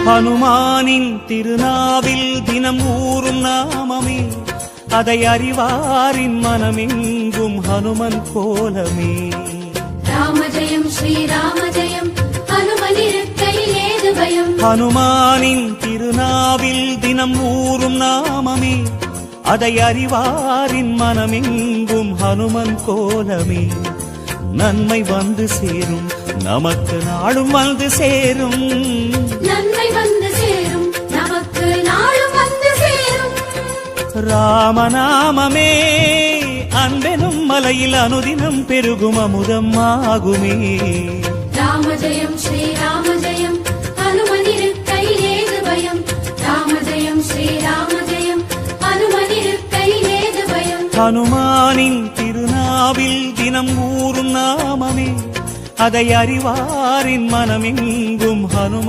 ஹனுமானின் திருநாவில் தினம் ஊறும் நாமமே, அதை அறிவாரின் மனமெங்கும் ஹனுமன் கோலமே. ராம ஜெயம் ஸ்ரீராம ஜெயம், ஹனுமனிருக்கையில் ஏது பயம். ஹனுமானின் திருநாவில் தினம் ஊறும் நாமமே, அதை அறிவாரின் மனமெங்கும் ஹனுமன் கோலமே. நன்மை வந்து சேரும், நமக்கு நாளும் வந்து சேரும். நன்மை வந்து சேரும், நமக்கு நாளும் வந்து சேரும். ராமநாமமே அன்பெனும் மலையில் அனுதினம் பெருகும் அமுதம் ஆகுமே. ராம ஜெயம் ஸ்ரீராம ஜெயம், ஹனுமனிருக்கையில் ஏது பயம். ராம ஜெயம் ஸ்ரீராம ஜெயம், ஹனுமனிருக்கையில் ஏது பயம். ஹனுமானின் திருநாவில் தினம் ஊறும் நாமமே, அதை அறிவாரின் மனமெங்கும் ஹனுமன்